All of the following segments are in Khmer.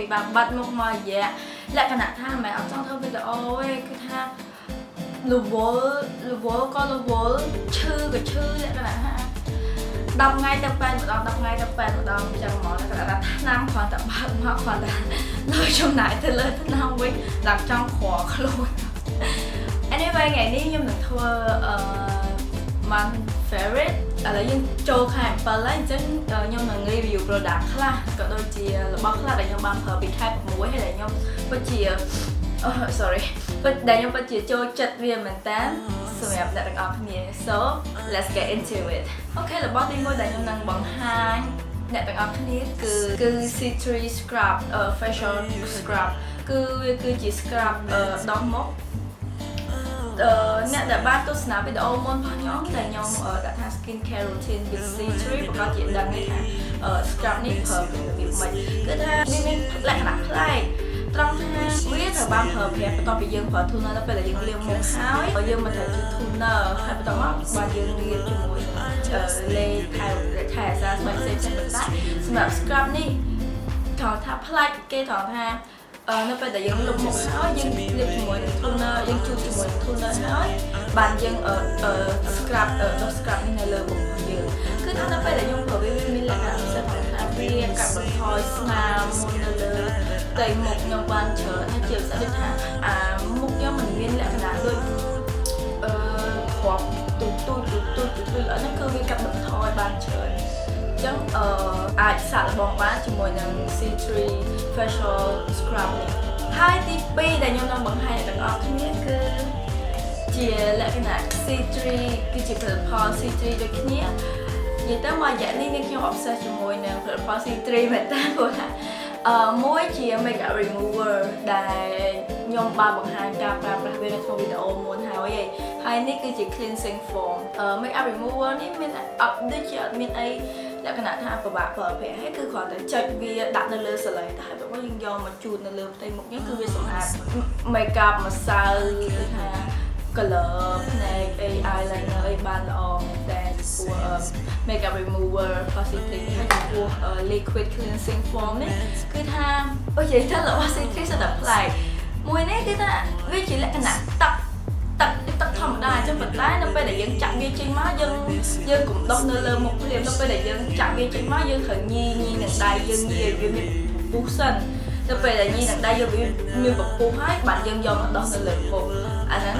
ពីបានបាត់មុខមករយៈលក្ខណៈថាមិនអត់ចង់ធ្វើវីដេអូទេគឺថាលវល់ក៏លវល់ឈឺក៏ឈឺលក្ខណៈថា10ថ្ងៃទៅពេទ្យម្ដង10ថ្ងៃទៅពេទ្យម្ដងអញ្ចឹងហ្មងតែគាត់ថាថ្នាំគ្រាន់តែបើកមកគ្រាន់តែលើចំណាយទៅលើថ្នាំវិញដល់ចង់ក្រខ្លួន Anyway ថ្ងៃនេះខ្ញុំនឹងធ្វើmy favorite ឥឡូវយើងចូលខែ7ហើយអញ្ចឹងខ្ញុំនឹង review product ខ្លះក៏ដូចជារបស់ខ្លះដែលខ្ញុំបានប្រើពីខែ6ហើយដែលខ្ញុំពិតជាដែលខ្ញុំពិតជាចូលចិត្តវាមែនតើសម្រាប់អ្នកទាំងអស់គ្នា so let's get into it អូខេរបស់ទី1ដែលខ្ញុំនឹងបង្ហាញអ្នកទាំងអស់គ្នាគឺ C3 scrub facial scrub គឺវាគឺជា scrub ដុសមុខអ្នកដែលបានទស្សនាវីដេអូមុនរបស់ខ្ញុំដែលខ្ញុំដាក់ថា skin care routine with C3 ប្រកាសជាដឹងថា scrub នេះប្រើពីរបៀបម៉េចគឺថាវាមានលក្ខណៈប្លែកត្រង់ថាវាត្រូវបានប្រើប្រាស់បន្ទាប់ពីយើងប្រើ toner ទៅពេលដែលយើងលាងមុខហើយយើងមិនត្រូវជូត toner ហើយបន្ទាប់មកបាទយើងលាងជាមួយលេខែអាសាស្បែកផ្សេងៗបន្តែសម្រាប់ scrub នេះត្រង់ថាប្លែកគេត្រង់ថានៅពេលដែលយើងលុបមុខហើយយើងលាបជាមួយនឹង toner យើងជូតជាមួយនឹង toner ហើយបានយើង scrub ដុស scrub នេះនៅលើមុខរបស់យើងគឺថានៅពេលដែលខ្ញុំប្រើវាមានលក្ខណៈពិសេសថាវាកាត់បន្ថយស្នាមមុននៅលើផ្ទៃមុខខ្ញុំបានច្រើនហើយជាពិសេសដូចថាមុខខ្ញុំមិនមានលក្ខណៈដូចគ្រាប់ទូអត់ហ្នឹងគឺវាកាត់បន្ថយបានច្រើនអញ្ចឹងអាចសាកល្បងបានជាមួយនឹង C3 facial scrub នេះហើយទី2ដែលខ្ញុំនឹងបង្ហាញដល់អ្នកគ្នាគឺជាលក្ខណៈ C3 គឺជាផលិតផល C3 ដូចគ្នានិយាយទៅមករយៈនេះខ្ញុំ obsess ជាមួយនឹងផលិតផល C3 មែនតើព្រោះថាមួយជា makeup remover ដែលខ្ញុំបានបង្ហាញការប្រើប្រាស់វានៅក្នុងវីដេអូមុនហើយនេះគឺជា cleansing foam makeup remover នេះមានអត់ដូចជាអត់មានអីលក្ខណៈថាពិបាកប្រើប្រាស់ហើយគឺគ្រាន់តែចុចវាដាក់នៅលើសាឡេតែហើយបើយើងយកមកជូតនៅលើផ្ទៃមុខនេះគឺវាសម្អាត makeup ម្សៅដូចថា color ភ្នែក eyeliner អីបានល្អមែនតើព្រោះ makeup remover positive ហើយចំពោះ liquid cleansing foam នេះគឺថាអូនិយាយទៅរបស់ C3 ស្អាតប្លែកមួយនេះគឺថាវាជាលក្ខណៈទឹកធម្មតាអញ្ចឹងប៉ុន្តែនៅពេលដែលយើងចាក់វាចេញមកយើងកុំដុសនៅលើមុខភ្លាមនៅពេលដែលយើងចាក់វាចេញមកយើងត្រូវញីនឹងដៃយើងញីឲ្យវាមានពុះសិនទៅពេលដែលញីនឹងដៃយកវាមានពពុះហើយបាទយើងយកមកដុសនៅលើមុខអាហ្នឹង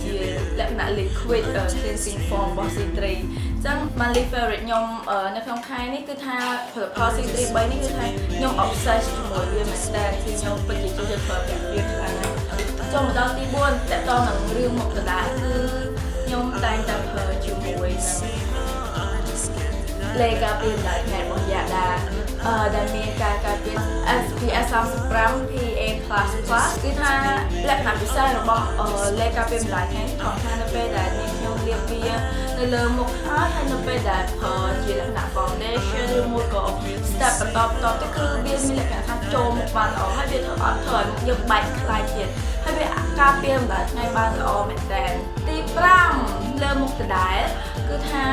ជាលក្ខណៈ liquid cleansing foam របស់ C3 អញ្ចឹង my favorite ខ្ញុំនៅក្នុងខែនេះគឺថាផលិតផល C3 3នេះគឺថាខ្ញុំ obsess ជាមួយវាមែនតើគឺខ្ញុំពិតជាចូលចិត្តប្រើប្រាស់វាខ្លាំងណាស់ចូលមកដល់ទី4តើតើនឹងរឿងមុខដដែលគឺខ្ញុំតែងតែប្រើជាមួយនឹងលេការពារដៃថ្ងៃរបស់យ៉ាដាដែលមានការការពារ SPF 35 PA++ គឺថាលក្ខណៈពិសេសរបស់លេការពារដៃថ្ងៃនេះគាត់ថានៅពេលដែលខ្ញុំលាបវានៅលើមុខហើយនៅពេលដែលប្រើជាលក្ខណៈ foundation ឬមួយក៏ step បន្តទៅគឺវាមានលក្ខណៈថាចូលមុខបានល្អហើយវាធ្វើអត់ធ្វើឲ្យមុខយើងបែកខ្លាយទៀតហើយវាការពារម្ដងថ្ងៃបានល្អមែនតើទី5លើមុខដដែលគឺថា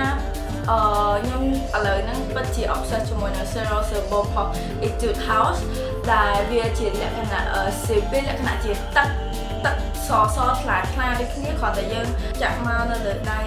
ខ្ញុំឥឡូវហ្នឹងពិតជា obsess ជាមួយនឹង Zero Sebum Etude House ដែលវាជាលក្ខណៈ CP លក្ខណៈជាទឹកសថ្លាដូចគ្នាគ្រាន់តែយើងចាក់មកនៅលើដៃ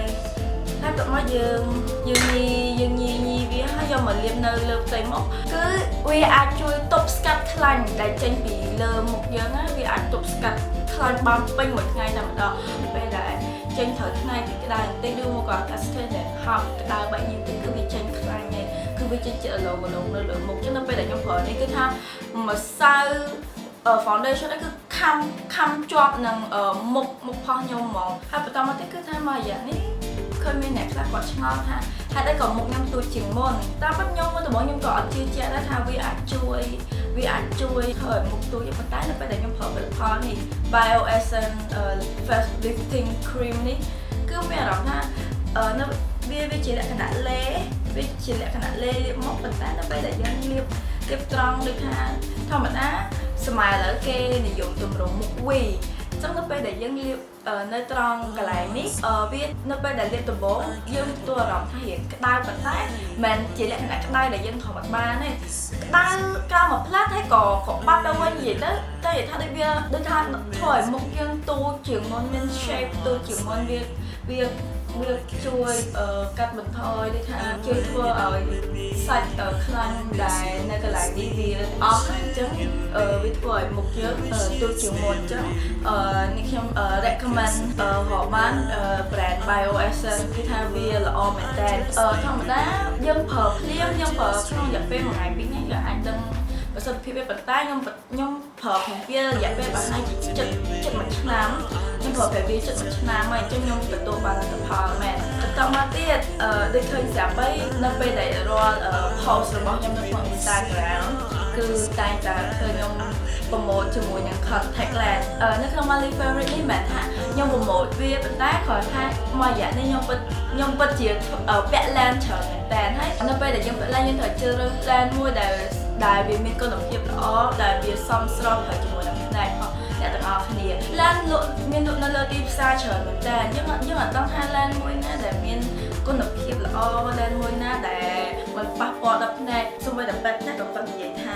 ហើយបន្ទាប់មកយើងញីវាហើយយកមកលាបនៅលើផ្ទៃមុខគឺវាអាចជួយទប់ស្កាត់ខ្លាញ់ដែលចេញពីលើមុខយើងណាវាអាចទប់ស្កាត់ខ្លាញ់បានពេញមួយថ្ងៃតែម្ដងពេលដែលចេញត្រូវថ្ងៃពីក្តៅបន្តិចឬមកក៏អាកាសធាតុដែលហប់ក្តៅបែបនេះទៅគឺវាចេញខ្លាញ់ហើយគឺវាចេញជាតិឡូនៅលើមុខចឹងនៅពេលដែលខ្ញុំប្រើនេះគឺថាម្សៅ foundation នេះគឺខំជាប់នឹងមុខផុសខ្ញុំហ្មងហើយបន្តមកទៀតគឺថាមករយៈនេះឃើញមានអ្នកខ្លះគាត់ឆ្ងល់ថាហេតុអីក៏មុខខ្ញុំទូចជាងមុនតាមពិតខ្ញុំមុនដំបូងខ្ញុំក៏អត់ជឿជាក់ដែរថាវាអាចជួយធ្វើឲ្យមុខទូចប៉ុន្តែនៅពេលដែលខ្ញុំប្រើផលិតផលនេះ Bio Essence Face Lifting Cream នេះគឺមានអារម្មណ៍ថានៅវាជាលក្ខណៈលេលាបមុខប៉ុន្តែនៅពេលដែលយើងលាបត្រង់ដូចថាធម្មតាសម័យឥឡូវគេនិយមទម្រង់មុខ V អ ចឹងនៅពេលដែលយើងលាបនៅត្រង់កន្លែងនេះវានៅពេលដែលលាបដំបូងយើងទទួលអារម្មណ៍ថារៀងក្តៅប៉ុន្តែមិនជាលក្ខណៈក្តៅដែលយើងធំអត់បានទេក្តៅក្រោមមួយផ្លាត់ហើយក៏បាត់ទៅវិញនិយាយទៅនិយាយថាដូចថាធ្វើឲ្យមុខយើងទូជាងមុនមាន shape ទូជាងមុនវាជួយកាត់បន្ថយដូចថាជួយធ្វើឲ្យសាច់ខ្លាំងដែលនៅកន្លែងនេះវាអស់អញ្ចឹងវាធ្វើឲ្យមុខយើងទូជាងមុនអញ្ចឹងនេះខ្ញុំ recommend រកបាន brand Bio Essence គឺថាវាល្អមែនតើធម្មតាយើងប្រើភ្លាមយើងប្រើក្នុងរយៈពេល1ថ្ងៃ2ថ្ងៃយើងអាចដឹងប្រសិទ្ធភាពវាប៉ុន្តែខ្ញុំប្រើប្រាស់វារយៈពេលប្រហែលជា7ឆ្នាំខ្ញុំប្រើប្រាស់វា7ឆ្នាំហើយអញ្ចឹងខ្ញុំទទួលបានលទ្ធផលមែនបន្តមកទៀតដូចឃើញស្រាប់ហើយនៅពេលដែលរាល់ post របស់ខ្ញុំនៅក្នុង Instagram គឺតែងតែឃើញខ្ញុំប្រម៉ូទជាមួយនឹង contact lens នៅក្នុង Mali Fabric នេះមិនថាខ្ញុំប្រម៉ូទវាប៉ុន្តែគ្រាន់ថាមួយរយៈនេះខ្ញុំពិតជាពាក់ lens ច្រើនមែនតើហើយនៅពេលដែលយើងពាក់ lens យើងត្រូវជ្រើសរើស lens មួយដែលវាមានគុណភាពល្អដែលវាសមស្របទៅជាមួយនឹងផ្នែករបស់អ្នកទាំងអស់គ្នា lens មានលក់នៅលើទីផ្សារច្រើនមែនតើយើងអត់ដឹងថា lens មួយណាដែលមានគុណភាពល្អ lens មួយណាដែលមិនប៉ះពាល់ដល់ផ្នែកសូម្បីតែពេទ្យក៏គាត់និយាយថា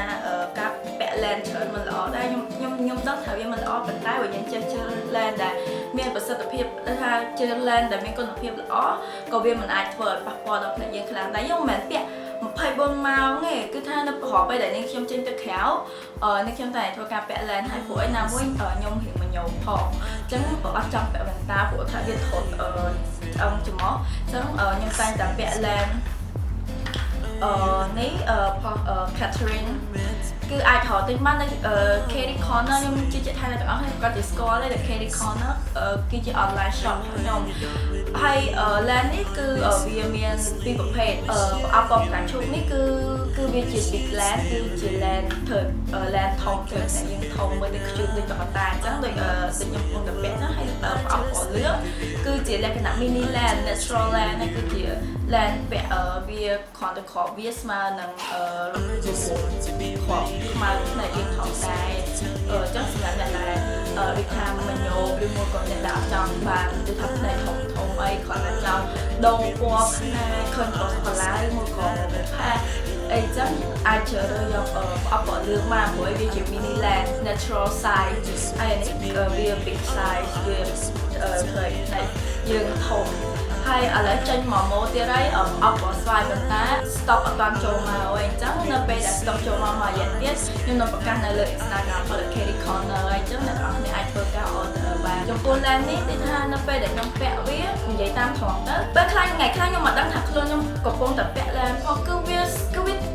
ការពាក់ lens ច្រើនមិនល្អដែរខ្ញុំដឹងថាវាមិនល្អប៉ុន្តែបើយើងចេះជ្រើស lens ដែលមានប្រសិទ្ធភាពថាជ្រើស lens ដែលមានគុណភាពល្អក៏វាមិនអាចធ្វើឲ្យប៉ះពាល់ដល់ផ្នែកយើងខ្លាំងដែរយើងមិនមែនពាក់24ម៉ោងទេគឺថានៅប្រហែលពេលដែលខ្ញុំចេញទៅក្រៅនេះខ្ញុំតែធ្វើការពាក់ lens ហើយព្រោះឯណាមួយខ្ញុំរៀងមញោមផងអញ្ចឹងអត់ចង់ពាក់វ៉ែនតាព្រោះថាវាធន់ឆ្អឹងច្រមុះអញ្ចឹងខ្ញុំតែងតែពាក់ lens នេះCatherine គឺអាចរកទិញបាននៅ KD Corner ខ្ញុំជឿជាក់ថាអ្នកទាំងអស់គ្នាគាត់ជាស្គាល់ទេ KD Corner គឺជា online shop ខ្ញុំហើយ lens នេះគឺវាមានពីរប្រភេទប្រអប់ពណ៌ផ្កាឈូកនេះគឺវាជា big lens គឺជា lens ធ្វើ lens ធំធ្វើតែយើងធំមើលទៅខ្ជិលដូចតុក្កតាអញ្ចឹងដូចខ្ញុំកំពុងតែពាក់ហ្នឹងហើយប្រអប់ពណ៌លឿងគឺជាលក្ខណៈ mini lens natural lens នេះគឺជា lens ពាក់វាគ្រាន់តែគ្រាប់វាស្មើនឹងរូបគ្រាប់ខ្មៅផ្នែកយើងធំដែរចឹងសម្រាប់អ្នកដែលដូចថាមញោឬមួយក៏អ្នកដែលអត់ចង់បានដូចថាផ្នែកធំអីគ្រាន់តែចង់ដូរពណ៌ផ្នែកឃើញប្រុសកន្លាយមួយក៏មិនផាអីចឹងអាចជ្រើសរើសយកប្រអប់ពណ៌លឿងមកព្រោះវាជា mini lens natural size ហើយនេះវា big size វាឃើញផ្នែកយើងធំហើយឥឡូវចេញមកម៉ូទៀតហើយអបពណ៌ស្វាយប៉ុន្តែ stock អត់បានចូលមកហើយអញ្ចឹងនៅពេលដែល stock ចូលមករយៈទៀតខ្ញុំនឹងប្រកាសនៅលើ Instagram ផលិត KD Corner ហើយអញ្ចឹងអ្នកនរគ្នាអាចធ្វើការ order បានចំពោះ lens នេះគឺថានៅពេលដែលខ្ញុំពាក់វានិយាយតាមត្រង់ទៅពេលខ្លះថ្ងៃខ្លះខ្ញុំមិនដឹងថាខ្លួនខ្ញុំកំពុងតែពាក់ lens ផងគឺវា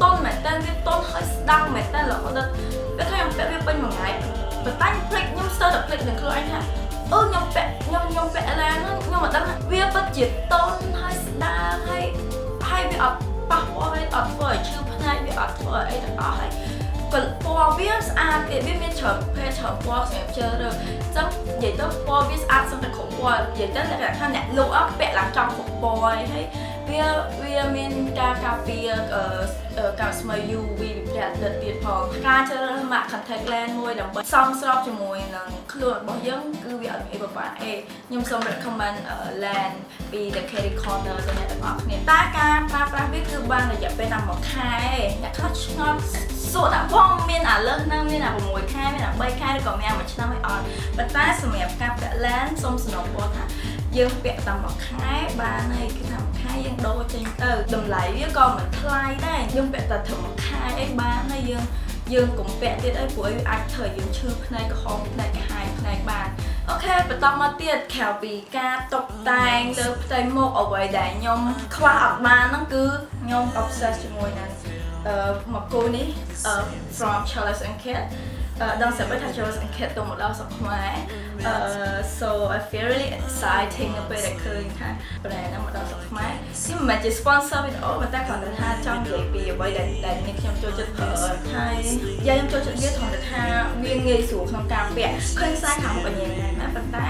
ទន់មែនតើវាទន់ហើយស្ដាំមែនតើរហូតដល់ពេលខ្លះខ្ញុំពាក់វាពេញមួយថ្ងៃប៉ុន្តែខ្ញុំស្ទើរតែភ្លេចនឹងខ្លួនឯងថាខ្ញុំពាក់ lens ខ្ញុំមិនដឹងវាពិតជាទន់ហើយស្ដាងហើយវាអត់ប៉ះពាល់វាអត់ធ្វើឲ្យឈឺផ្នែកវាអត់ធ្វើអីទាំងអស់ហើយក៏ពណ៌វាស្អាតទៀតវាមានច្រើនប្រភេទច្រើនពណ៌សម្រាប់ជ្រើសរើសអញ្ចឹងនិយាយទៅពណ៌វាស្អាតសឹងតែគ្រប់ពណ៌និយាយទៅលក្ខណៈថាអ្នកលក់ពាក់ឡើងចំគ្រប់ពណ៌ហើយវាមានការការពារការស្មើ UV ពីព្រះអាទិត្យទៀតផងការជ្រើសរើស MAC contact lens មួយដើម្បីសមស្របជាមួយនឹងខ្លួនរបស់យើងគឺវាអត់មានបបាក់អីខ្ញុំសូម recommend lens ពី The KD Corner ទៅអ្នកទាំងអស់គ្នាតែការប្រើប្រាស់វាគឺបានរយៈពេលតែ1ខែអ្នកខ្លះឆ្ងល់សួរថាផងមានអាលើសហ្នឹងមានអា6ខែមានអា3ខែឬក៏មាន1ឆ្នាំឲ្យអត់ប៉ុន្តែសម្រាប់ការពាក់ lens សូមសំណូមពរថាយើងពាក់តែ1ខែបានហើយគឺថា1ខែយើងដូរចេញទៅតម្លៃវាក៏មិនថ្លៃដែរយើងពាក់តែត្រឹម1ខែអីបានហើយយើងកុំពាក់ទៀតអីព្រោះវាអាចធ្វើឲ្យយើងឈឺផ្នែកក្រហមផ្នែកកាហាយផ្នែកបានអូខេបន្តមកទៀតក្រៅពីការតុបតែងលើផ្ទៃមុខអ្វីដែលខ្ញុំខ្វះអត់បានហ្នឹងគឺខ្ញុំ obsess ជាមួយនឹងមកគូនេះ from Charles & Kit ដឹងស្រាប់ថា Charles & Kit ទៅមកដល់ស្រុកខ្មែរ so I feel really exciting នៅពេលដែលឃើញថា brand ហ្នឹងមកដល់ស្រុកខ្មែរនេះមិនមែនជា sponsor វីដេអូប៉ុន្តែគ្រាន់តែថាចង់និយាយពីអ្វីដែលនេះខ្ញុំចូលចិត្តប្រើហើយខ្ញុំចូលចិត្តវាធម្មតាថាវាងាយស្រួលក្នុងការពាក់ឃើញខ្សែខាងមុខអញ្ញែណាប៉ុន្តែ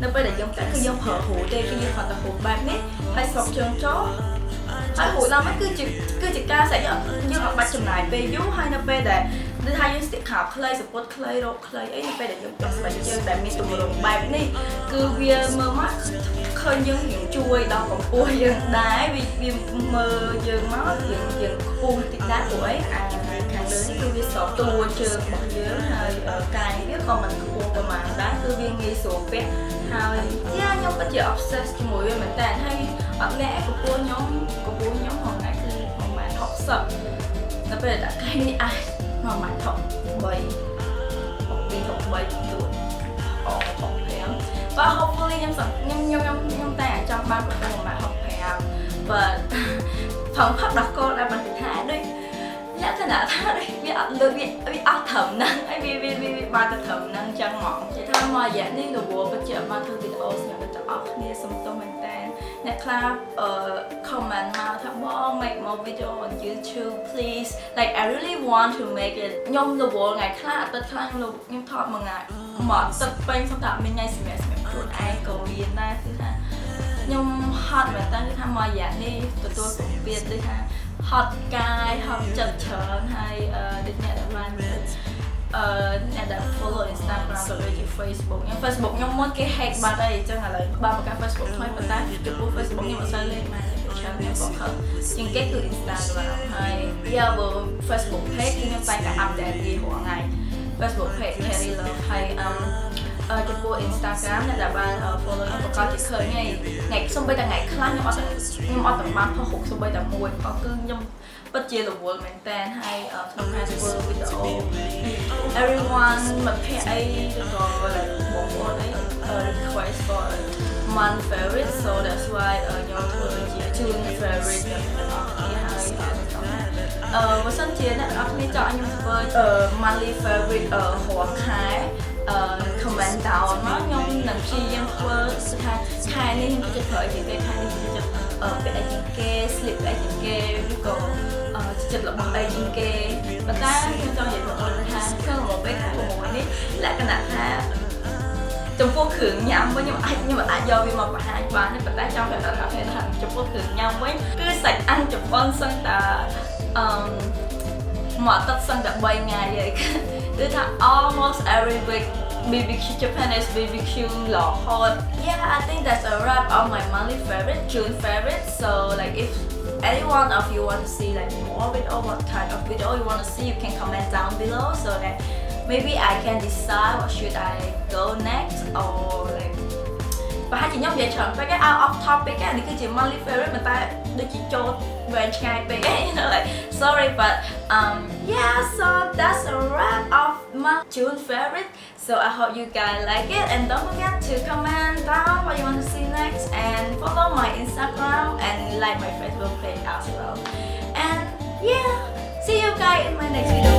នៅពេលដែលយើងពាក់គឺយើងប្រើហូទេគឺយើងគ្រាន់តែហូបែបនេះហើយស្រុកជើងចូលហើយហូឡើងមកគឺជាការស្រេចយើងអត់បាច់ចំណាយពេលយូរហើយនៅពេលដែល ដូចថាយើងស្ទាក់ខោខ្លីសពតខ្លីរ៉ូបខ្លីអីពេលដែលយើងពាក់ស្បែកជើងដែលមានទម្រង់បែបនេះគឺវាមើលមកឃើញយើងរៀងជួយដល់កម្ពស់យើងដែរវាមើលយើងមករៀងខ្ពស់តិចដែរព្រោះអីខាងលើនេះគឺវាស្របតួជើងរបស់យើងហើយកាយវាក៏មិនខ្ពស់ប្រហែលដែរគឺវាងាយស្រួលពាក់ហើយខ្ញុំពិតជា obsess ជាមួយវាមែនតើហើយអត់លះកម្ពស់ខ្ញុំមួយថ្ងៃគឺ1.60 ដល់ពេលដាក់កាយនេះអាច1.63 ទូច65 but hopefully ខ្ញុំតែចង់បានប្រហែល1.65 but ផងផឹកដល់កូនដែលបានថាដូចលក្ខណៈថាវាអត់លើវាអត់ត្រឹមហ្នឹងហើយវាបានតែត្រឹមហ្នឹងចឹងហ្មងនិយាយថាមករយៈនេះរវល់ពិតជាបានធ្វើវីដេអូសម្រាប់ទាំងអស់គ្នាសុំទោសមែនតើអ្នកខ្លះcomment មកថាបង make more video on YouTube please like I really want to make it ខ្ញុំរវល់ថ្ងៃខ្លះអត់ខ្លះខ្ញុំថតមួយថ្ងៃមកទឹកពេញសម្រាប់មានថ្ងៃសម្រាប់ខ្លួនឯងក៏មានដែរគឺថាខ្ញុំហត់មែនតើគឺថាមករយៈនេះទទួលសម្ពាធដូចថាហត់កាយហត់ចិត្តច្រើនហើយដូចអ្នកដែលបានអ្នកដែល follow Instagram ក៏ដូចជា Facebook ខ្ញុំមុនគេ hack បាត់ហើយអញ្ចឹងឥឡូវបើបង្កើត Facebook ថ្មីប៉ុន្តែចំពោះ Facebook ខ្ញុំអត់សូវលេងមកច្រើនខ្ញុំក៏ខឹងជាងគេគឺ Instagram ហើយបើ Facebook page ខ្ញុំតែតែ update វារាល់ថ្ងៃ Facebook page Harry Love ហើយចំពោះ Instagram អ្នកដែលបាន follow ខ្ញុំប្រកាសជាឃើញថ្ងៃសូម្បីតែថ្ងៃខ្លះខ្ញុំអត់ទាំងបានផុសរូបសូម្បីតែមួយក៏គឺខ្ញុំពិតជារវល់មែនតើហើយក្នុងការធ្វើវីដេអូ everyone មកភ័ក្រអីក៏បងប្អូនអី request for one favorite so that's why ខ្ញុំធ្វើជា June favorite ទាំងអស់គ្នាហើយបើសិនជាអ្នកនរគ្នាចង់ឲ្យខ្ញុំធ្វើ monthly favorite រាល់ខែcomment down មកខ្ញុំនឹងព្យាយាមធ្វើថាខែនេះខ្ញុំចិត្តប្រើអីជាងគេខែនេះខ្ញុំចិត្តពាក់អីជាងគេ slip អីជាងគេឬក៏ចិត្តរបស់អីជាងគេប៉ុន្តែខ្ញុំចង់និយាយបងប្អូនថាក្នុងមួយពេលមួយនេះលក្ខណៈថាចំពោះគ្រឿងញ៉ាំវិញខ្ញុំអាចយកវាមកបង្ហាញបានទេប៉ុន្តែចង់ប្រាប់ថាចំពោះគ្រឿងញ៉ាំវិញគឺសាច់អាំងជប៉ុនសឹងតែមកទឹកសឹងតែ3ថ្ងៃហើយគឺថា almost every week BBQ Japanese BBQ hot. Yeah, I think that's a wrap on my monthly favorite, June favorite. So like if any one of you want to see like more video, what kind of video you want to see, you can comment down below so that maybe I can decide what should I go next or like ប្រហែលជាខ្ញុំនិយាយច្រើនពេក out of topic នេះគឺជា monthly favorite ប៉ុន្តែដូចជាចូលវែងឆ្ងាយពេក like sorry but yeah so that's a wrap of my June favorite so I hope you guys like it and don't forget to comment down what you want to see next and follow my Instagram and like my Facebook page as well and yeah see you guys in my next video